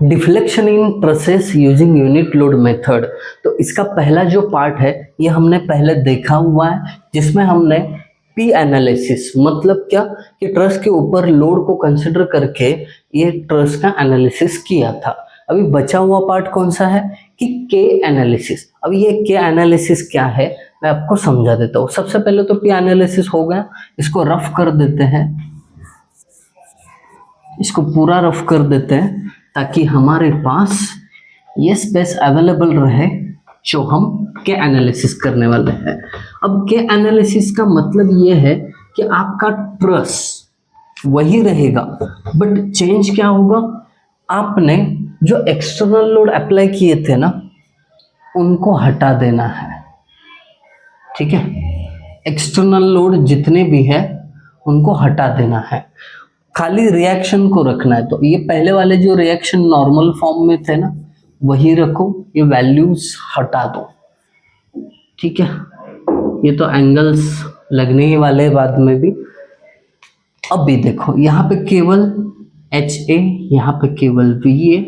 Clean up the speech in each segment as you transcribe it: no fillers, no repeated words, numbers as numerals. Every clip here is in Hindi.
Deflection in trusses using unit load method. तो इसका पहला जो पार्ट है ये हमने पहले देखा हुआ है, जिसमें हमने पी एनालिसिस मतलब क्या कि ट्रस के ऊपर लोड को कंसिडर करके ये ट्रस का एनालिसिस किया था। अभी बचा हुआ पार्ट कौन सा है कि के एनालिसिस। अब ये के एनालिसिस क्या है मैं आपको समझा देता हूँ। सबसे पहले तो पी एनालिसिस हो गया, इसको रफ कर देते हैं, इसको पूरा रफ कर देते हैं ताकि हमारे पास ये स्पेस अवेलेबल रहे जो हम के एनालिसिस करने वाले हैं। अब के एनालिसिस का मतलब ये है कि आपका ट्रस वही रहेगा, बट चेंज क्या होगा, आपने जो एक्सटर्नल लोड अप्लाई किए थे ना उनको हटा देना है। ठीक है, एक्सटर्नल लोड जितने भी है उनको हटा देना है, खाली रिएक्शन को रखना है। तो ये पहले वाले जो रिएक्शन नॉर्मल फॉर्म में थे ना वही रखो, ये वैल्यूज हटा दो। ठीक है, ये तो एंगल्स लगने ही वाले बाद में भी। अब भी देखो यहाँ पे केवल एच ए, यहाँ पे केवल V A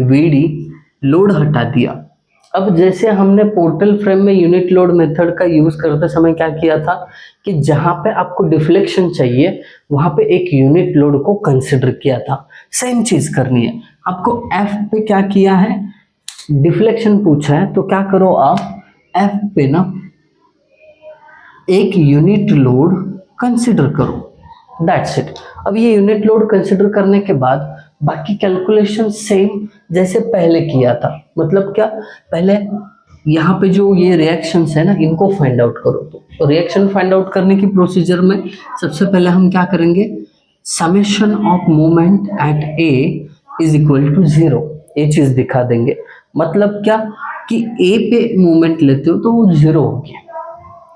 V D load हटा दिया। अब जैसे हमने पोर्टल फ्रेम में यूनिट लोड मेथड का यूज करते समय क्या किया था कि जहां पे आपको डिफ्लेक्शन चाहिए वहां पे एक यूनिट लोड को कंसिडर किया था। सेम चीज करनी है आपको। एफ पे क्या किया है, डिफ्लेक्शन पूछा है, तो क्या करो आप एफ पे ना एक यूनिट लोड कंसिडर करो, दैट्स इट। अब ये यूनिट लोड कंसिडर करने के बाद बाकी कैलकुलेशन सेम जैसे पहले किया था। मतलब क्या, पहले यहाँ पे जो ये रिएक्शंस है ना इनको फाइंड आउट करो। तो रिएक्शन फाइंड आउट करने की प्रोसीजर में सबसे पहले हम क्या करेंगे, summation of moment at A is equal to 0, ये चीज दिखा देंगे। मतलब क्या कि ए पे मोमेंट लेते हो तो वो 0 हो गया।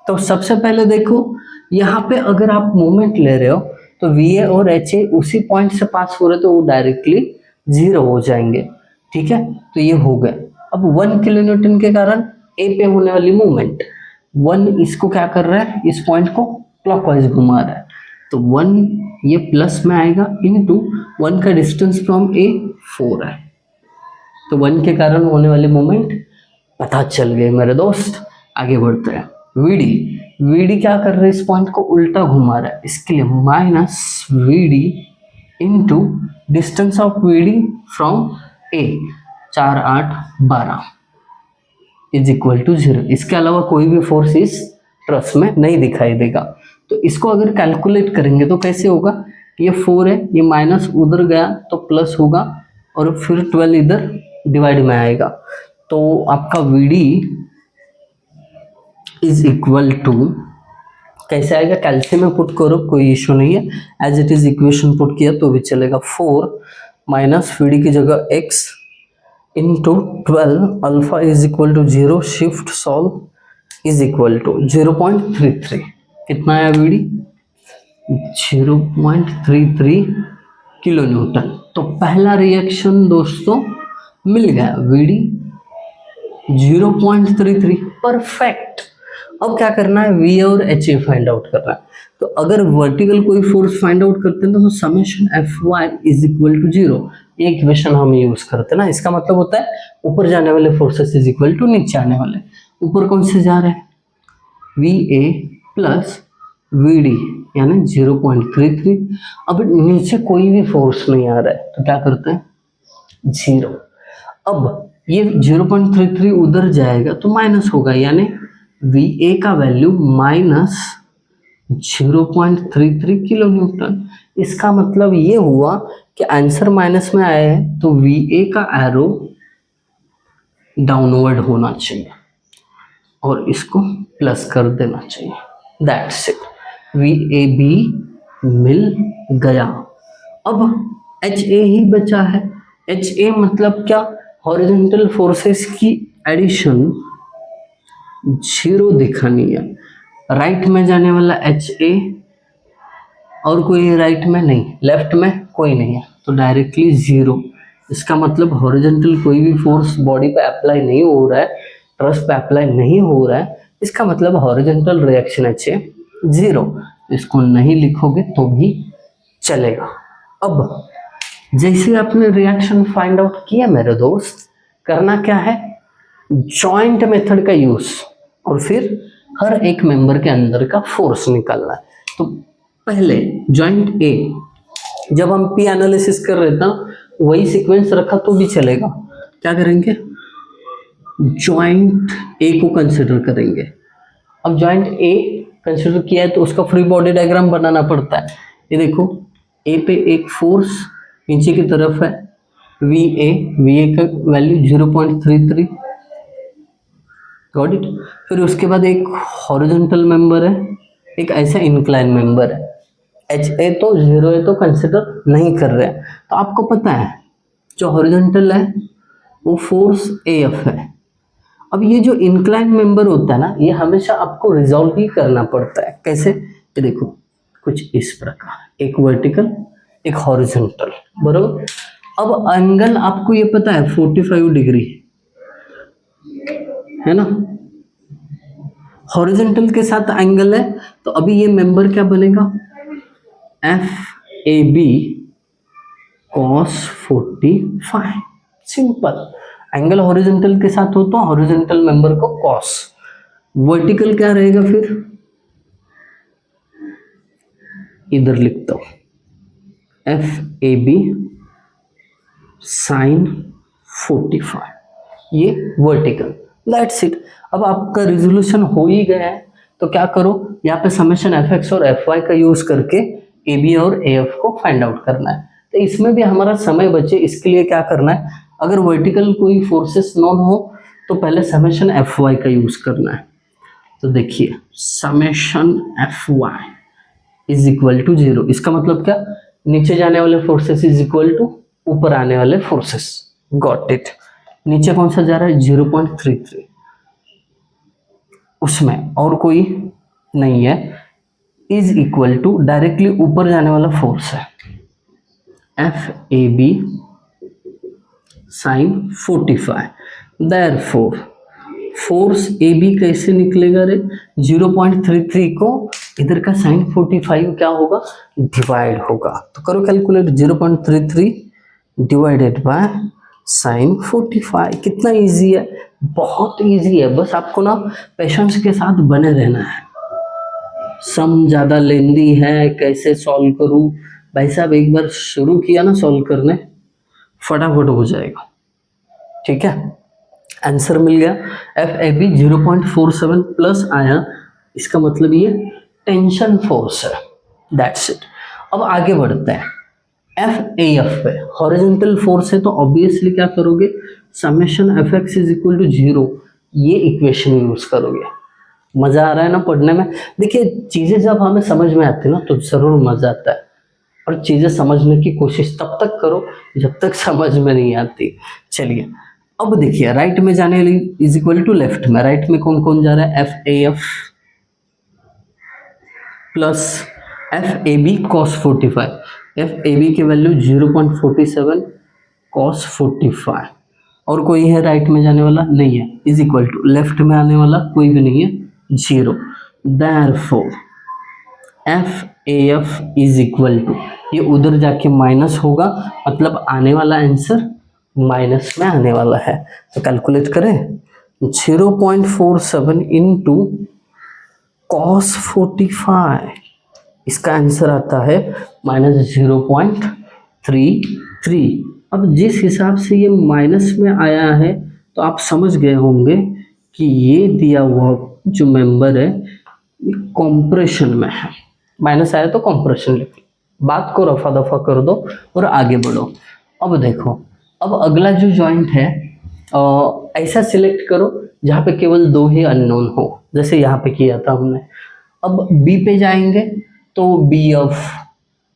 तो सबसे पहले देखो यहाँ पे अगर आप मोमेंट ले रहे हो तो वी ए और एच ए उसी पॉइंट से पास हो रहे तो वो डायरेक्टली 0 हो जाएंगे। ठीक है, तो ये हो गए। अब 1 किलो न्यूटन के कारण ए पे होने वाली मूवमेंट 1 इसको क्या कर रहा है, इस पॉइंट को क्लॉकवाइज घुमा रहा है, तो 1 ये प्लस में आएगा इनटू 1 का डिस्टेंस फ्रॉम ए 4 है, तो 1 के कारण होने वाली मूवमेंट पता चल गई मेरे दोस्त। आगे बढ़ते हैं। वीडी क्या कर रहा है, इस पॉइंट को उल्टा घुमा रहा है, इसके लिए minus VD into distance of VD from A 4 8 12 is equal to 0। इसके अलावा कोई भी फोर्स इस ट्रस में नहीं दिखाई देगा। तो इसको अगर कैलकुलेट करेंगे तो कैसे होगा, ये 4 है, ये माइनस उधर गया तो प्लस होगा और फिर 12 इधर डिवाइड में आएगा। तो आपका वीडी इज इक्वल टू कैसे आएगा, कैल्शियम में पुट करो कोई इशू नहीं है, as it is equation put किया तो भी चलेगा। 4 माइनस वीडी की जगह x into 12 alpha is equal to 0, shift solve is equal to 0.33। कितना आया वीडी, 0.33 किलो न्यूटन। तो पहला रिएक्शन दोस्तों मिल गया, वीडी 0.33, परफेक्ट। अब क्या करना है, वी और एच ए फाइंड आउट करना है। तो अगर वर्टिकल कोई फोर्स फाइंड आउट करते हैं तो summation F Y is equal to 0, ये इक्वेशन हम यूज करते हैं ना। इसका मतलब होता है ऊपर जाने वाले फोर्सेस इज इक्वल टू नीचे आने वाले। ऊपर कौन से जा रहे हैं, V A plus V D यानी 0.33। अब नीचे कोई भी फोर्स नहीं आ रहा है तो क्या करते हैं, 0। अब ये 0.33 उधर जाएगा तो माइनस होगा, यानी वी ए का वैल्यू माइनस 0.33 किलो न्यूटन। इसका मतलब ये हुआ कि आंसर माइनस में आया है तो वी ए का एरो डाउनवर्ड होना चाहिए और इसको प्लस कर देना चाहिए, that's it. V A B मिल गया। अब एच ए ही बचा है। एच ए मतलब क्या, हॉरिजॉन्टल फोर्सेस की एडिशन 0 दिखानी है। राइट में जाने वाला एच ए और कोई राइट में नहीं, लेफ्ट में कोई नहीं है तो डायरेक्टली 0। इसका मतलब हॉरिजॉन्टल कोई भी फोर्स बॉडी पे अप्लाई नहीं हो रहा है, ट्रस पे अप्लाई नहीं हो रहा है। इसका मतलब हॉरिजॉन्टल रिएक्शन एच ए 0। इसको नहीं लिखोगे तो भी चलेगा। अब जैसे आपने रिएक्शन फाइंड आउट किया मेरे दोस्त, करना क्या है, जॉइंट मेथड का यूज और फिर हर एक मेंबर के अंदर का फोर्स निकालना है। तो पहले जॉइंट ए, जब हम पी एनालिसिस कर रहे थे वही सीक्वेंस रखा तो भी चलेगा। क्या करेंगे, जॉइंट ए को कंसिडर करेंगे। अब जॉइंट ए कंसिडर किया है तो उसका फ्री बॉडी डायग्राम बनाना पड़ता है। ये देखो, ए पे एक फोर्स नीचे की तरफ है वी ए का वैल्यू 0.33, गॉट इट। फिर उसके बाद एक हॉरिजॉन्टल मेंबर है, एक ऐसा इंक्लाइन मेंबर है। एच ए तो 0 है तो कंसिडर नहीं कर रहे हैं। तो आपको पता है जो हॉरिजॉन्टल है वो फोर्स ए एफ है। अब ये जो इंक्लाइन मेंबर होता है ना, ये हमेशा आपको रिजॉल्व ही करना पड़ता है। कैसे, ये देखो कुछ इस प्रकार, एक वर्टिकल एक हॉरिजॉन्टल, बरोबर। अब एंगल आपको ये पता है 45 डिग्री है ना, हॉरिजॉन्टल के साथ एंगल है। तो अभी ये मेंबर क्या बनेगा, F A B cos 45, simple. Angle horizontal के साथ हो तो हॉरिजॉन्टल मेंबर को कॉस, वर्टिकल क्या रहेगा, फिर इधर लिखता हूं एफ ए बी साइन 45, ये वर्टिकल, दैट्स इट। अब आपका रिजोल्यूशन हो ही गया है तो क्या करो, यहाँ पे समेशन एफ एक्स और एफ वाई का यूज करके ए बी और ए एफ को फाइंड आउट करना है। तो इसमें भी हमारा समय बचे, इसके लिए क्या करना है, अगर वर्टिकल कोई फोर्सेस नॉन हो तो पहले समेशन एफ वाई का यूज करना है। तो देखिए summation F Y is equal to 0, इसका मतलब क्या, नीचे जाने वाले फोर्सेस इज इक्वल टू ऊपर आने वाले फोर्सेस, गॉट इट। नीचे कौन सा जा रहा है, 0.33, उसमें और कोई नहीं है, इज इक्वल टू डायरेक्टली ऊपर जाने वाला फोर्स है F A B sine 45। Therefore force A B कैसे निकलेगा रे, 0.33 को इधर का साइन 45 क्या होगा, डिवाइड होगा। तो करो कैलकुलेट, 0.33 डिवाइडेड बाय साइन 45। कितना इजी है, बहुत इजी है। बस आपको ना पेशेंस के साथ बने रहना है। सम ज़्यादा लेंदी है, कैसे सॉल्व करूँ भाई साहब, एक बार शुरू किया ना सॉल्व करने फटाफट हो जाएगा, ठीक है। आंसर मिल गया, एफ ए बी 0.47 प्लस आया, इसका मतलब ये टेंशन फोर्स है, दैट्स इट। अब आगे बढ़ते हैं, एफ ए एफ पे हॉरिजॉन्टल फोर्स है तो ऑब्वियसली क्या करोगे, summation F X is equal to 0, ये इक्वेशन यूज करोगे। मजा आ रहा है ना पढ़ने में। देखिए चीजें जब हमें समझ में आती है ना तो जरूर मजा आता है, और चीजें समझने की कोशिश तब तक करो जब तक समझ में नहीं आती। चलिए अब देखिए, राइट में जाने वाली इज इक्वल टू लेफ्ट में, राइट में कौन कौन जा रहा है, F A F plus F A B cos 45, F A B की वैल्यू 0.47 कॉस 45, और कोई है राइट में जाने वाला नहीं है, इज इक्वल टू लेफ्ट में आने वाला कोई भी नहीं है, 0। Therefore F A F is equal to, ये उधर जाके माइनस होगा, मतलब आने वाला आंसर माइनस में आने वाला है। तो कैलकुलेट करें, 0.47 इंटू कॉस 45, इसका आंसर आता है -0.33। अब जिस हिसाब से ये माइनस में आया है तो आप समझ गए होंगे कि ये दिया हुआ जो मेंबर है कॉम्प्रेशन में है। माइनस आया तो कॉम्प्रेशन लिख, बात को रफा दफा कर दो और आगे बढ़ो। अब देखो, अब अगला जो जॉइंट है ऐसा सिलेक्ट करो जहाँ पे केवल 2 ही अननोन हो, जैसे यहाँ पे किया था हमने। अब बी पे जाएंगे तो बी एफ,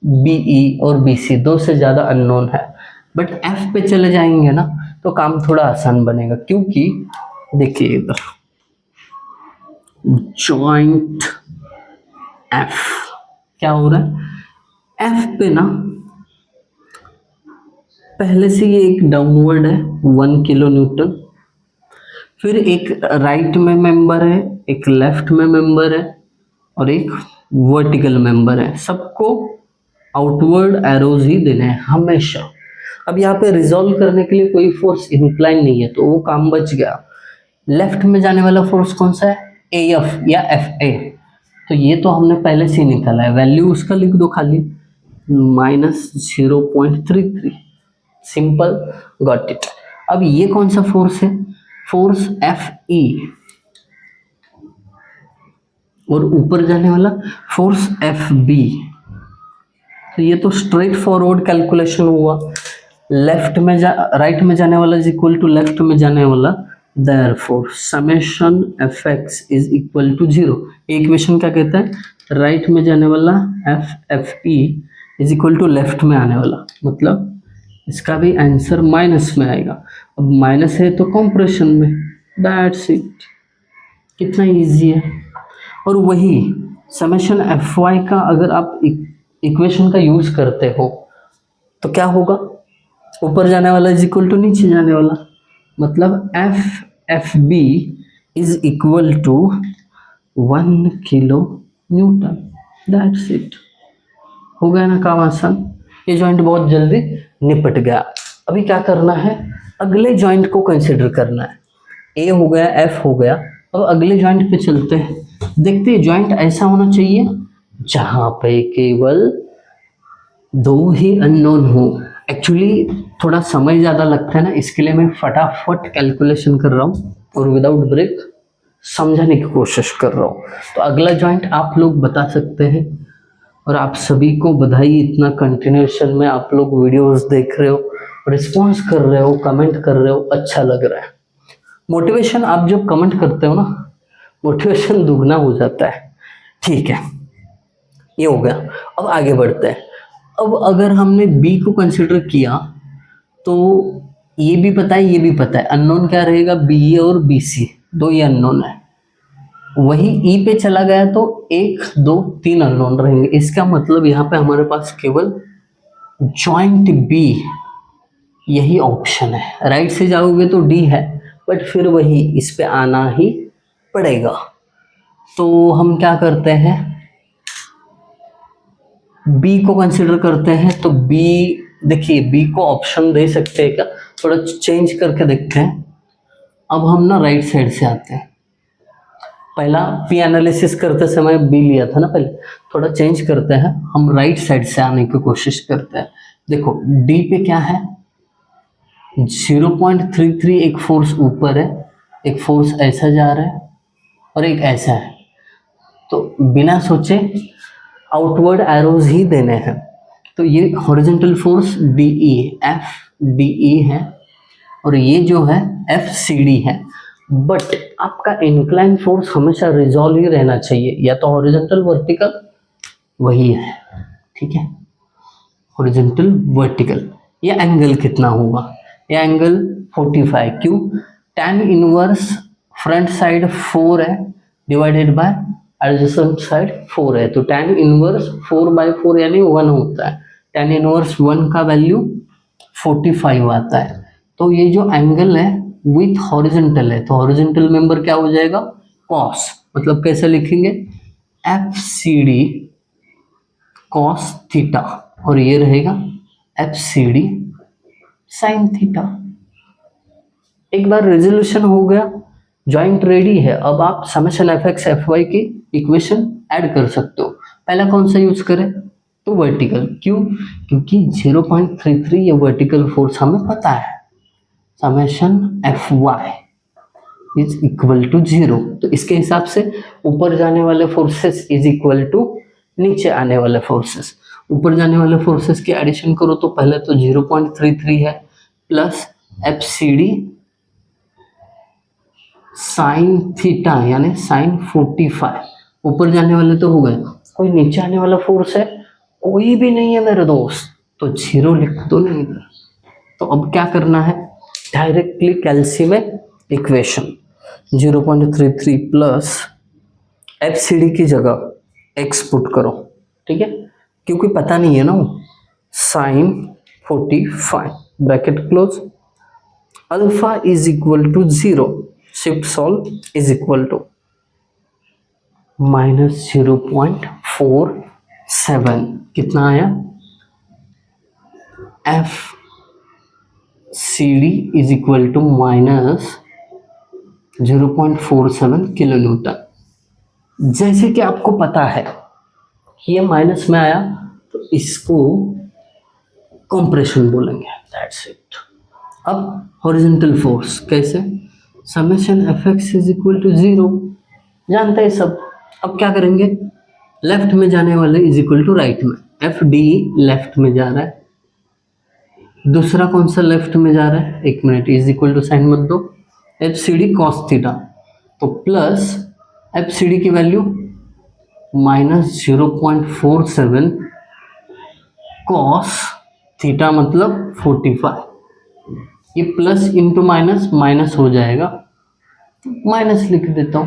बी ई और बी सी 2 से ज़्यादा अननोन है, बट एफ पे चले जाएंगे ना तो काम थोड़ा आसान बनेगा, क्योंकि देखिए इधर जॉइंट एफ क्या हो रहा है, एफ पे ना पहले से ये एक डाउनवर्ड है 1 किलो न्यूटन, फिर एक राइट में मेंबर है, एक लेफ्ट में मेंबर है और एक वर्टिकल मेंबर है। सबको आउटवर्ड एरोज ही देने हैं हमेशा, अब यहाँ पे रिजॉल्व करने के लिए कोई फोर्स इंक्लाइन नहीं है तो वो काम बच गया। लेफ्ट में जाने वाला फोर्स कौन सा है, एफ या एफ ए, तो ये तो हमने पहले से ही निकाला है, वैल्यू उसका लिख दो खाली -0.33, सिंपल, गॉट इट। अब ये कौन सा फोर्स है, फोर्स एफ ई, और ऊपर जाने वाला फोर्स एफ बी। तो ये तो स्ट्रेट फॉरवर्ड कैलकुलेशन हुआ, लेफ्ट में राइट में जाने वाला इज इक्वल टू लेफ्ट में जाने वाला, therefore summation F X is equal to 0। Equation क्या कहता है, राइट में जाने वाला F E is equal to left में आने वाला, मतलब इसका भी आंसर माइनस में आएगा। अब माइनस है तो कॉम्प्रेशन में, दैट्स इट, कितना इजी है। और वही समेशन एफ वाई का अगर आप इक्वेशन का यूज करते हो तो क्या होगा, ऊपर जाने वाला इज इक्वल टू नीचे जाने वाला, मतलब F B is equal to 1 kilo newton, that's it. हो गया ना काम आसान, ये जॉइंट बहुत जल्दी निपट गया। अभी क्या करना है, अगले जॉइंट को कंसिडर करना है। ए हो गया, एफ हो गया, अब अगले जॉइंट पे चलते हैं। देखते हैं जॉइंट ऐसा होना चाहिए जहां पे केवल दो ही अननोन हो। एक्चुअली थोड़ा समय ज़्यादा लगता है ना, इसके लिए मैं फटाफट कैलकुलेशन कर रहा हूँ और विदाउट ब्रेक समझाने की कोशिश कर रहा हूँ। तो अगला जॉइंट आप लोग बता सकते हैं, और आप सभी को बधाई, इतना कंटिन्यूएशन में आप लोग वीडियोस देख रहे हो, रिस्पॉन्स कर रहे हो, कमेंट कर रहे हो, अच्छा लग रहा है। मोटिवेशन, आप जब कमेंट करते हो ना, मोटिवेशन दुगना हो जाता है। ठीक है, ये हो गया। अब आगे बढ़ते हैं। अब अगर हमने बी को कंसिडर किया तो ये भी पता है, ये भी पता है, अननोन क्या रहेगा, बी ए और बी सी, दो ही अननोन है। वही ई पे चला गया तो 1 2 3 अननोन रहेंगे। इसका मतलब यहाँ पे हमारे पास केवल जॉइंट बी यही ऑप्शन है। राइट से जाओगे तो डी है, बट फिर वही इस पे आना ही पड़ेगा। तो हम क्या करते हैं, बी को कंसिडर करते हैं। तो बी, देखिए बी को ऑप्शन दे सकते हैं क्या, थोड़ा चेंज करके देखते हैं। अब हम ना राइट साइड से आते हैं, पहला पी एनालिसिस करते समय बी लिया था ना पहले, थोड़ा चेंज करते हैं, हम राइट साइड से आने की कोशिश करते हैं। देखो डी पे क्या है, 0.33 एक फोर्स ऊपर है, एक फोर्स ऐसा जा रहा है और एक ऐसा है। तो बिना सोचे आउटवर्ड एरोज ही देने हैं। तो ये horizontal force D E, F D E है, और ये जो है एफ सी डी है। बट आपका इंक्लाइन फोर्स हमेशा रिजॉल्व ही रहना चाहिए, या तो हॉरिजॉन्टल वर्टिकल, वही है, ठीक है, हॉरिजॉन्टल वर्टिकल। ये एंगल कितना होगा, ये एंगल 45, क्यों, tan इनवर्स फ्रंट साइड 4 है डिवाइडेड बाय एडजेसेंट साइड 4 है, तो tan इनवर्स 4/4 यानी 1 होता है। tan इनवर्स 1 का वैल्यू 45 आता है। तो ये जो एंगल है विथ हॉरिजॉन्टल है, तो हॉरिजॉन्टल मेंबर क्या हो जाएगा, cos, मतलब कैसे लिखेंगे, F C D cos theta, और ये रहेगा F C D sine theta. एक बार रेजोल्यूशन हो गया, जॉइंट रेडी है। अब आप summation F X F Y की इक्वेशन ऐड कर सकते हो। पहला कौन सा यूज करें, तो वर्टिकल, क्यों, क्योंकि 0.33 ये वर्टिकल फोर्स हमें पता है, summation F Y is equal to 0। तो इसके हिसाब से ऊपर जाने वाले फोर्सेस इज इक्वल टू नीचे आने वाले फोर्सेस। ऊपर जाने वाले फोर्सेस की एडिशन करो तो पहले तो 0.33 है plus F C D sine theta यानी साइन 45, ऊपर जाने वाले तो हो गए। कोई नीचे आने वाला फोर्स है, कोई भी नहीं है मेरे दोस्त, तो 0 लिख दो नहीं। तो अब क्या करना है, डायरेक्टली कैल्सी में equation 0.33 plus F C D की जगह एक्स पुट करो, ठीक है, क्योंकि पता नहीं है ना, sine 45 bracket close, alpha is equal to 0, shift solve is equal to -0.47, कितना आया, F C D is equal to minus 0.47 kilo newton. जैसे कि आपको पता है ये माइनस में आया तो इसको कंप्रेशन बोलेंगे, दैट्स इट। अब हॉरिजॉन्टल फोर्स कैसे, summation F X is equal to 0, जानते हैं सब। अब क्या करेंगे, लेफ्ट में जाने वाले इज इक्वल टू राइट में, एफ डी लेफ्ट में जा रहा है, दूसरा कौन सा लेफ्ट में जा रहा है, एक minute, is equal to sine मत दो, F C D cos theta, तो प्लस एफ सी डी की वैल्यू माइनस 0.47 कॉस थीटा मतलब 45, ये प्लस इंटू माइनस माइनस हो जाएगा, माइनस लिख देता हूं,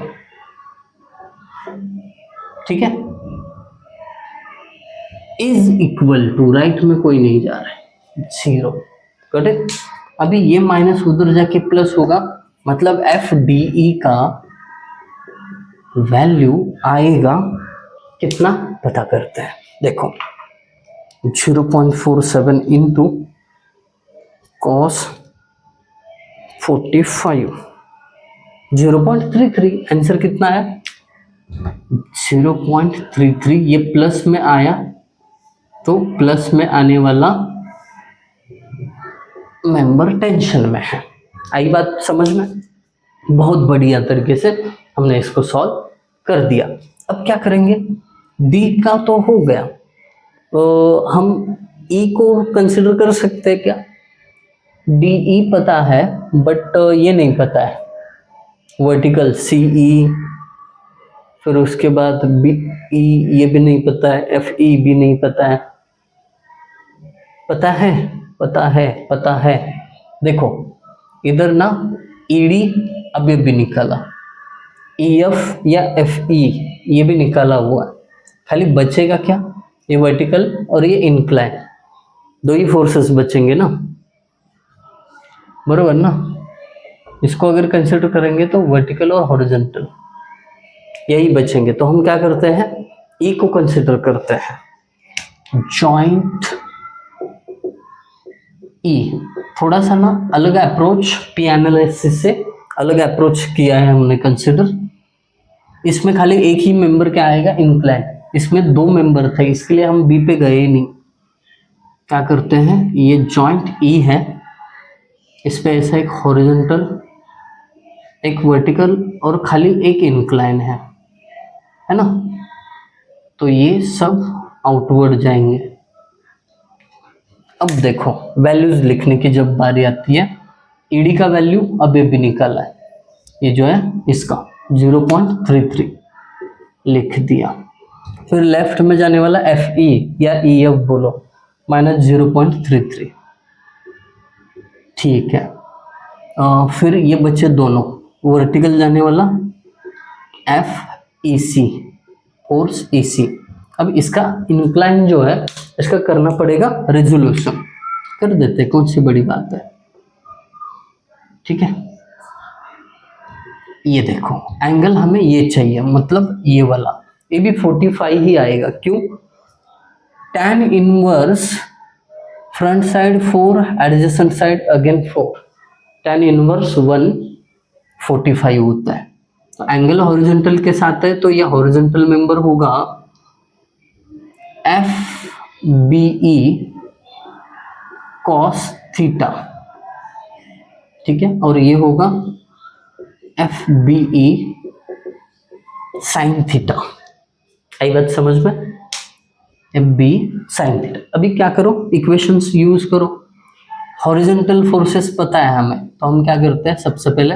ठीक है। इज इक्वल टू, राइट में कोई नहीं जा रहा है, 0, करेक्ट। अभी ये माइनस उधर जाके प्लस होगा, मतलब एफ डी ई का वैल्यू आएगा कितना, पता करते हैं। देखो 0.47 इंटू कॉस 45, 0.33, आंसर कितना है 0.33। ये प्लस में आया तो प्लस में आने वाला मेंबर टेंशन में है, आई बात समझ में। बहुत बढ़िया तरीके से हमने इसको सॉल्व कर दिया। अब क्या करेंगे, डी का तो हो गया, हम ई को कंसिडर कर सकते हैं क्या, डी ई पता है बट ये नहीं पता है, वर्टिकल सी ई, फिर उसके बाद बी ई ये भी नहीं पता है, एफ ई भी नहीं पता है, पता है पता है पता है। देखो इधर ना ई डी अभी भी निकाला, ई एफ या एफ ई ये भी निकाला हुआ है, खाली बचेगा क्या, ये वर्टिकल और ये इंक्लाइन, दो ही फोर्सेस बचेंगे ना, बरोबर ना। इसको अगर कंसिडर करेंगे तो वर्टिकल और हॉरिजॉन्टल यही बचेंगे, तो हम क्या करते हैं, ई को कंसिडर करते हैं, जॉइंट ई। थोड़ा सा ना अलग अप्रोच, पी एनालिसिस से अलग अप्रोच किया है हमने कंसिडर। इसमें खाली एक ही मेंबर क्या आएगा, इंक्लाइन, इसमें दो मेंबर थे इसके लिए हम बी पे गए नहीं। क्या करते हैं, ये जॉइंट ई है, इस पे ऐसा एक हॉरिजॉन्टल, एक वर्टिकल और खाली एक इंक्लाइन है ना, तो ये सब आउटवर्ड जाएंगे। अब देखो वैल्यूज लिखने की जब बारी आती है, ईडी का वैल्यू अभी भी निकाला है, ये जो है इसका 0.33 लिख दिया, फिर लेफ्ट में जाने वाला एफ ई या ई एफ बोलो माइनस 0.33, ठीक है। फिर ये बचे दोनों, वर्टिकल जाने वाला एफ ई सी, फोर्स ई सी। अब इसका इंक्लाइन जो है इसका करना पड़ेगा रेजोल्यूशन, कर देते हैं, कौन सी बड़ी बात है, ठीक है। ये देखो एंगल हमें ये चाहिए, मतलब ये वाला, ये भी 45 ही आएगा, क्यों, tan inverse front side 4, adjacent side again 4, tan inverse 145 होता है। तो एंगल हॉरिजॉन्टल के साथ है तो ये हॉरिजॉन्टल मेंबर होगा F B E cos theta, ठीक है, और ये होगा F B E sine theta, आई बात समझ में, एफ बी साइन थीटा। अभी क्या करो, इक्वेशंस यूज करो, हॉरिजॉन्टल फोर्सेस पता है हमें, तो हम क्या करते हैं, सबसे पहले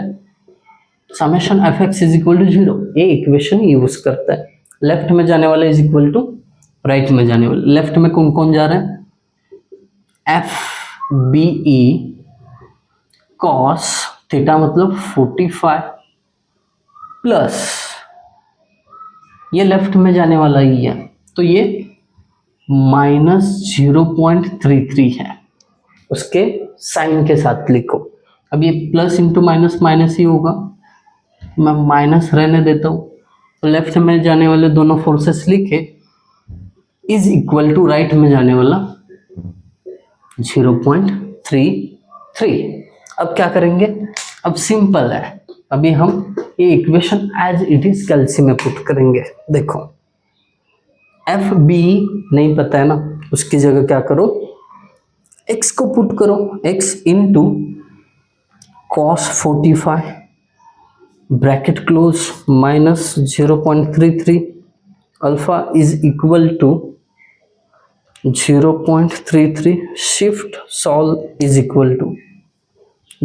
summation F X is equal to 0, ये इक्वेशन यूज करता है, लेफ्ट में जाने वाला इज इक्वल टू राइट में जाने वाला, लेफ्ट में कौन कौन जा रहा है, F B E cos theta मतलब 45 प्लस ये लेफ्ट में जाने वाला ही है, तो ये माइनस 0.33 है, उसके साइन के साथ लिखो। अब ये प्लस इंटू माइनस माइनस ही होगा, मैं माइनस रहने देता हूँ, तो लेफ्ट में जाने वाले दोनों फोर्सेस लिखे, इज इक्वल टू राइट में जाने वाला 0.33 अब क्या करेंगे, अब सिंपल है, अभी हम ये इक्वेशन एज इट इज कैल्सी में पुट करेंगे। देखो एफ बी नहीं पता है ना, उसकी जगह क्या करो, x को पुट करो, x into cos 45 bracket close minus 0.33 alpha is equal to 0.33 shift solve is equal to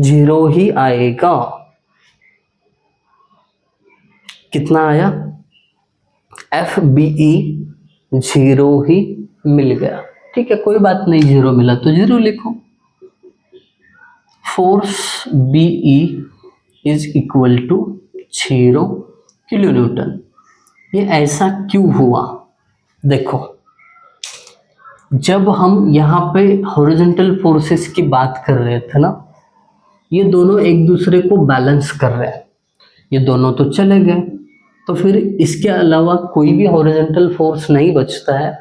0 ही आएगा। कितना आया, एफ बी ई 0 ही मिल गया। ठीक है, कोई बात नहीं, 0 मिला तो 0 लिखो। Force B E is equal to 0 kilo newton. ये ऐसा क्यों हुआ, देखो जब हम यहाँ पे हॉरिजॉन्टल फोर्सेस की बात कर रहे थे ना, ये दोनों एक दूसरे को बैलेंस कर रहे हैं, ये दोनों तो चले गए, तो फिर इसके अलावा कोई भी हॉरिजॉन्टल फोर्स नहीं बचता है,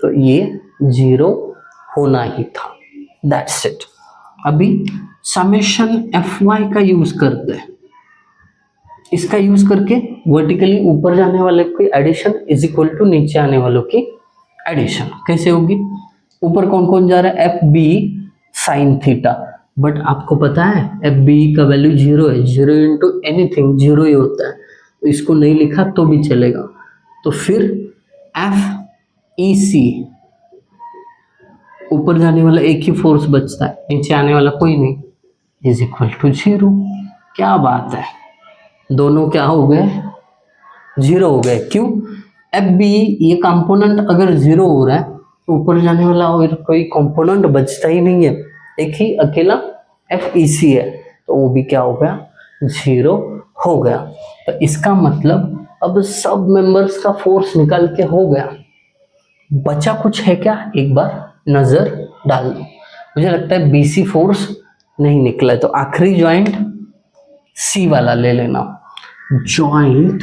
तो ये 0 होना ही था। That's it. अभी समेशन एफ वाई का यूज करते हैं, इसका यूज करके वर्टिकली ऊपर जाने वाले की एडिशन इज इक्वल टू नीचे आने वालों की एडिशन कैसे होगी। ऊपर कौन कौन जा रहा है, F B sine theta, but आपको पता है एफ बी का वैल्यू 0 है, 0 इंटू एनीथिंग 0 ही होता है, तो इसको नहीं लिखा तो भी चलेगा। तो फिर एफ ई सी, ऊपर जाने वाला एक ही फोर्स बचता है, नीचे आने वाला कोई नहीं, इज इक्वल टू 0। क्या बात है, दोनों क्या हो गए, 0 हो गए। क्यों, एफ बी ये कंपोनेंट अगर 0 हो रहा है तो ऊपर जाने वाला और कोई कंपोनेंट बचता ही नहीं है, एक ही अकेला एफ ई सी है, तो वो भी क्या हो गया, 0 हो गया। तो इसका मतलब अब सब मेंबर्स का फोर्स निकाल के हो गया। बचा कुछ है क्या, एक बार नजर डाल दो। मुझे लगता है बीसी फोर्स नहीं निकला है, तो आखिरी ज्वाइंट सी वाला ले लेना, ज्वाइंट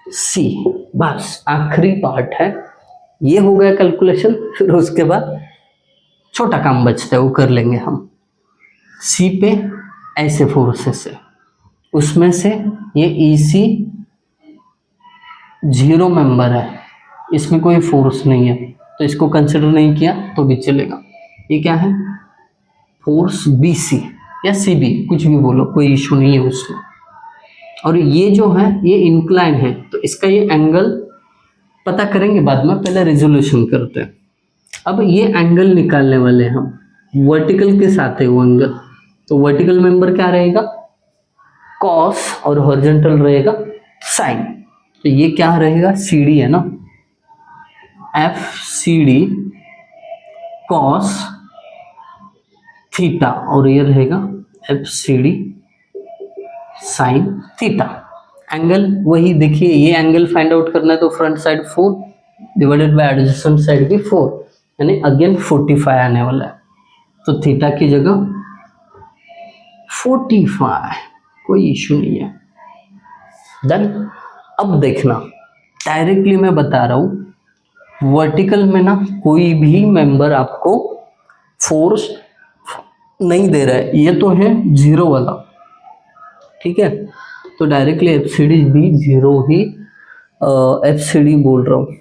सी, बस आखिरी पार्ट है। ये हो गया कैलकुलेशन, फिर उसके बाद छोटा काम बचता है वो कर लेंगे हम। सी पे ऐसे फोर्सेस है, उसमें से ये ईसी 0 मेंबर है, इसमें कोई फोर्स नहीं है, तो इसको कंसिडर नहीं किया तो भी चलेगा। ये क्या है, फोर्स बीसी या सीबी, कुछ भी बोलो, कोई इशू नहीं है उसमें। और ये जो है ये इंक्लाइन है, तो इसका ये एंगल पता करेंगे बाद में, पहले रेजोल्यूशन करते हैं। अब ये एंगल निकालने वाले हैं हम, वर्टिकल के साथ है वो एंगल, तो वर्टिकल मेंबर क्या रहेगा, कॉस, और हॉरिजॉन्टल रहेगा साइन। तो ये क्या रहेगा, सी डी है ना, F C D cos theta, और ये रहेगा F C D sine theta. Angle वही देखिए, ये एंगल फाइंड आउट करना है तो front side 4 divided by adjacent side भी 4, यानी अगेन 45 आने वाला है, तो थीटा की जगह 45, कोई इशू नहीं है। देन अब देखना, डायरेक्टली मैं बता रहा हूं, वर्टिकल में ना कोई भी मेंबर आपको फोर्स नहीं दे रहा है, ये तो है 0 वाला, ठीक है, तो डायरेक्टली एफ सी डी भी 0 ही, एफ सी डी बोल रहा हूँ,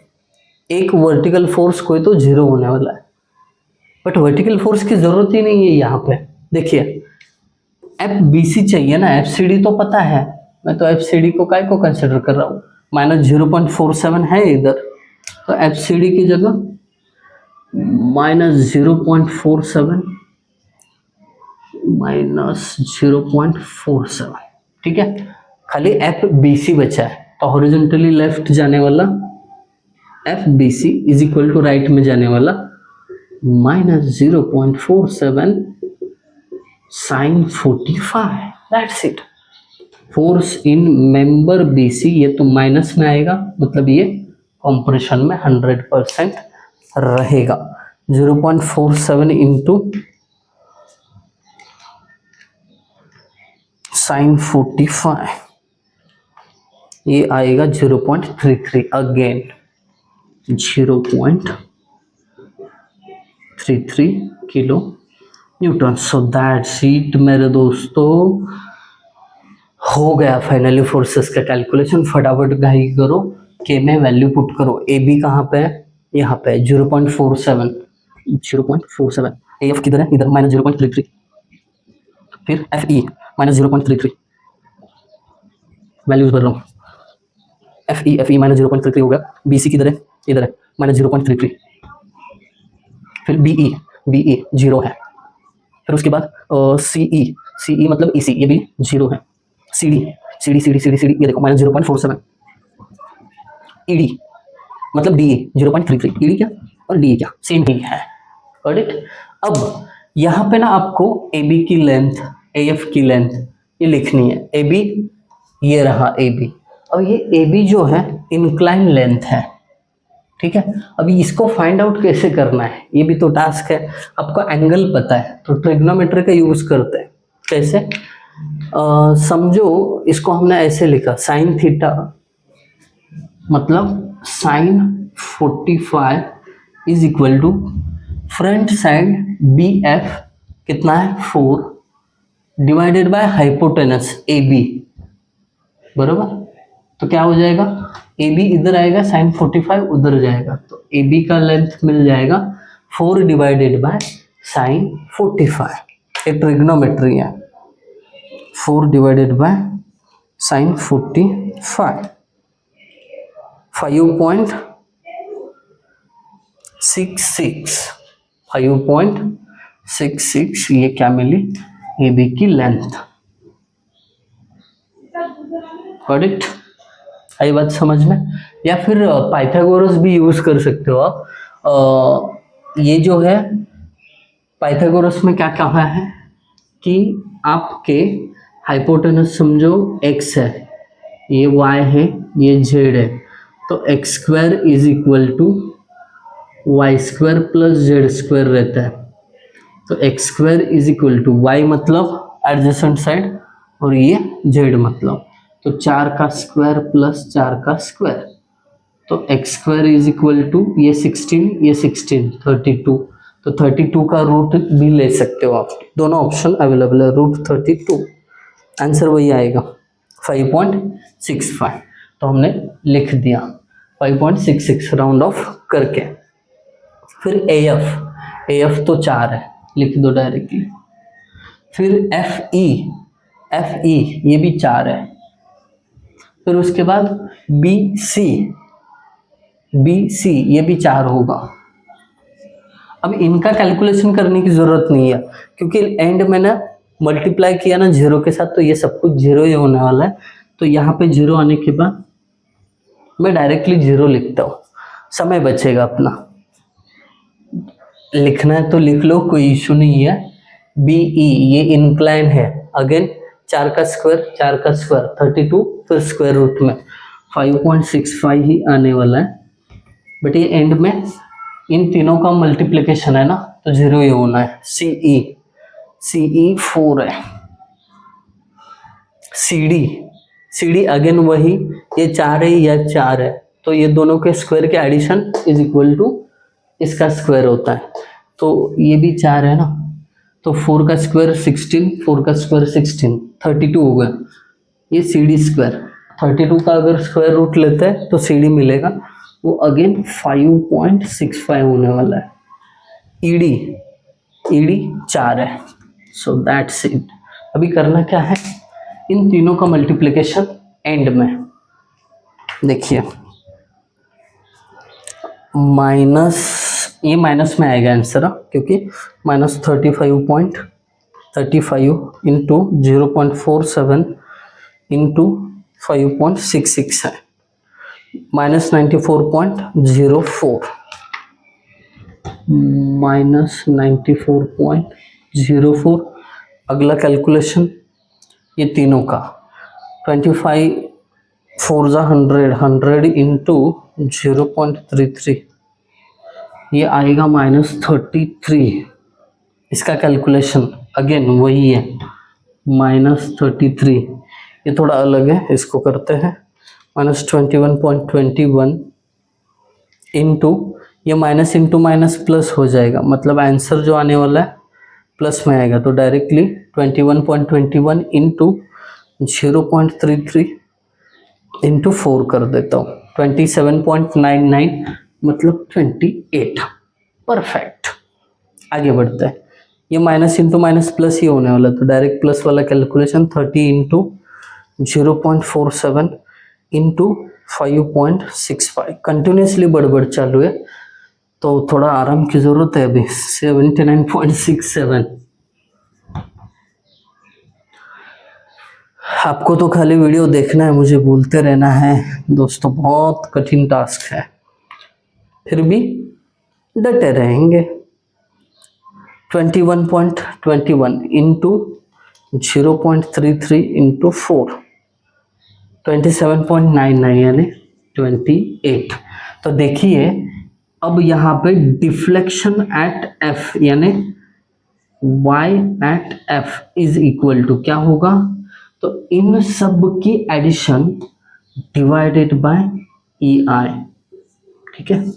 एक वर्टिकल फोर्स कोई तो 0 होने वाला है, बट वर्टिकल फोर्स की जरूरत ही नहीं है यहाँ पे। देखिए एफ बी सी चाहिए ना, एफ सी डी तो पता है, मैं तो एफ सी डी को काय को कंसिडर कर रहा हूँ, माइनस 0.47 है इधर, तो एफ सी डी की जगह माइनस 0.47 माइनस 0.47, ठीक है, खाली एफ बी सी बचा है, तो हॉरिजॉन्टली लेफ्ट जाने वाला F B C is equal to right में जाने वाला minus 0.47 sine 45, that's it. Force in member B C, ये तो माइनस में आएगा, मतलब ये कंप्रेशन में 100% रहेगा। 0.47 इंटू साइन 45, ये आएगा 0.33, again 0.33 kilo Newton. So that's it मेरे दोस्तों, हो गया फाइनली फोर्सेस का कैलकुलेशन। फटाफट गाई करो, के में वैल्यू पुट करो। ए बी कहाँ पे है, यहाँ पे 0.47, 0.47। ए एफ किधर है, इधर -0.33। फिर एफ ई -0.33, वैल्यूज भर रहा हूँ। एफ ई -0.33 हो गया। बी सी किधर है, इधर है -0.33। फिर बी ई 0 है। फिर उसके बाद सी ई मतलब ई सी, ये भी 0 है। सी डी ये देखो -0.47। ई डी मतलब डी 0.33। ई डी क्या और डी क्या, सेम ही है। करेक्ट। अब यहाँ पे ना आपको ए बी की लेंथ, ए एफ की लेंथ ये लिखनी है। ए बी ये रहा ए बी। अब ये ए बी जो है इंक्लाइन लेंथ है, ठीक है। अभी इसको फाइंड आउट कैसे करना है, ये भी तो टास्क है। आपको एंगल पता है तो ट्रिग्नोमेट्री का यूज करते हैं। कैसे, समझो इसको हमने ऐसे लिखा, साइन थीटा मतलब sine 45 is equal to front side B F कितना है 4 divided by hypotenuse A B, बराबर। तो क्या हो जाएगा, ए बी इधर आएगा, साइन 45 उधर जाएगा, तो ए बी का लेंथ मिल जाएगा 4 डिवाइडेड बाय साइन 45। ये ट्रिग्नोमेट्री है। 4 डिवाइडेड बाय साइन 45, 5.66 ये क्या मिली, ए बी की लेंथ। करेक्ट, आई बात समझ में। या फिर पाइथागोरस भी यूज कर सकते हो आप। ये जो है पाइथागोरस में क्या कहा है कि आपके हाइपोटेनस समझो x है, ये y है, ये z है, तो x square is equal to Y square plus Z square रहता है। तो x square is equal to y मतलब एडजेसेंट साइड और ये z मतलब, तो 4 का स्क्वायर प्लस 4 का स्क्वायर, तो x square is equal to ये 16 32, तो 32 का रूट भी ले सकते हो आप, दोनों ऑप्शन अवेलेबल है। रूट 32 आंसर वही आएगा 5.65। तो हमने लिख दिया 5.66 राउंड ऑफ करके। फिर ए एफ तो 4 है, लिख दो डायरेक्टली। फिर एफ ई ये भी 4 है। फिर उसके बाद बी सी ये भी 4 होगा। अब इनका कैलकुलेशन करने की जरूरत नहीं है, क्योंकि एंड में ना मल्टीप्लाई किया ना 0 के साथ, तो ये सब कुछ 0 ही होने वाला है। तो यहाँ पे 0 आने के बाद मैं डायरेक्टली 0 लिखता हूँ, समय बचेगा अपना। लिखना है तो लिख लो, कोई इशू नहीं है। बी ई ये इंक्लाइन है, अगेन 4 का स्क्वायर 32, फिर स्क्वायर रूट में 5.65 ही आने वाला है। बट ये एंड में इन तीनों का मल्टीप्लिकेशन है ना, तो 0 ही होना है। सी ई 4 है। सी डी अगेन वही, ये 4 है या 4 है, तो ये दोनों के स्क्वायर के एडिशन इज इक्वल टू इसका स्क्वायर होता है। तो ये भी 4 है ना, तो 4 का स्क्वायर 16, 4 का स्क्वायर 16, 32 हो गया। ये सी डी स्क्वायर 32 का अगर स्क्वायर रूट लेते हैं तो सी डी मिलेगा, वो अगेन 5.65 होने वाला है। ई डी 4 है। So that's it. अभी करना क्या है, इन तीनों का मल्टीप्लिकेशन एंड में देखिए, ये माइनस में आएगा आंसर, क्योंकि -35 इंटू 0.47 इंटू 5.66 है, -94.04, -94.04। अगला कैलकुलेशन ये तीनों का 25 4 100 इंटू 0.33, ये आएगा -33। इसका कैलकुलेशन अगेन वही है -33। ये थोड़ा अलग है, इसको करते हैं -21.21 इंटू, ये माइनस इंटू माइनस प्लस हो जाएगा, मतलब आंसर जो आने वाला है प्लस में आएगा तो डायरेक्टली 21.21 इंटू 0.33 इंटू 4 कर देता हूँ, 27.99 मतलब 28। परफेक्ट। आगे बढ़ते हैं, ये माइनस इंटू माइनस प्लस ही होने वाला, तो डायरेक्ट प्लस वाला कैलकुलेशन 30 इंटू 0.47 इंटू 5.65। कंटिन्यूसली बड़बड़ चालू है तो थोड़ा आराम की ज़रूरत है अभी। 79.67। आपको तो खाली वीडियो देखना है, मुझे बोलते रहना है दोस्तों, बहुत कठिन टास्क है, फिर भी डटे रहेंगे। 21.21 इंटू 0.33 इंटू 4, 27.99 यानी 28। तो देखिए अब यहाँ पे डिफ्लेक्शन एट एफ यानी y at f is equal to क्या होगा, तो इन सब की एडिशन डिवाइडेड बाय EI। ठीक है,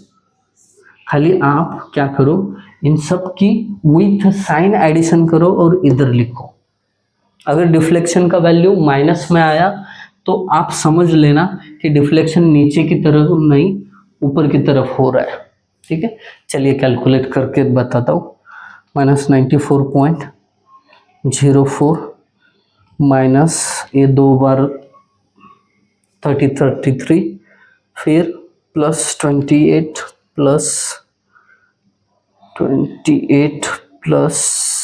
खाली आप क्या करो, इन सब की विथ साइन एडिशन करो और इधर लिखो। अगर डिफ्लेक्शन का वैल्यू माइनस में आया तो आप समझ लेना कि डिफ्लेक्शन नीचे की तरफ नहीं ऊपर की तरफ हो रहा है। ठीक है, चलिए कैलकुलेट करके बताता हूँ। -94.04 माइनस ये 2 बार 33, फिर plus 28 plus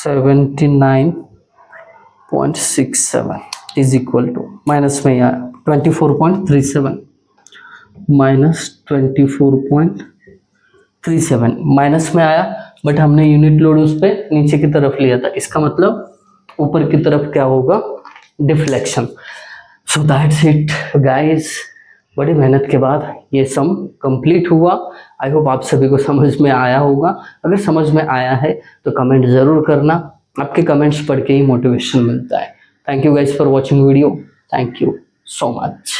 79.67 is equal to minus में यहाँ 24.37 माइनस 24.37 माइनस में आया, बट हमने यूनिट लोड उस पर नीचे की तरफ लिया था, इसका मतलब ऊपर की तरफ क्या होगा, deflection. So that's it guys, बड़ी मेहनत के बाद ये सम कंप्लीट हुआ। आई होप आप सभी को समझ में आया होगा। अगर समझ में आया है तो कमेंट ज़रूर करना, आपके कमेंट्स पढ़ के ही मोटिवेशन मिलता है। Thank you guys for watching video, thank you so much.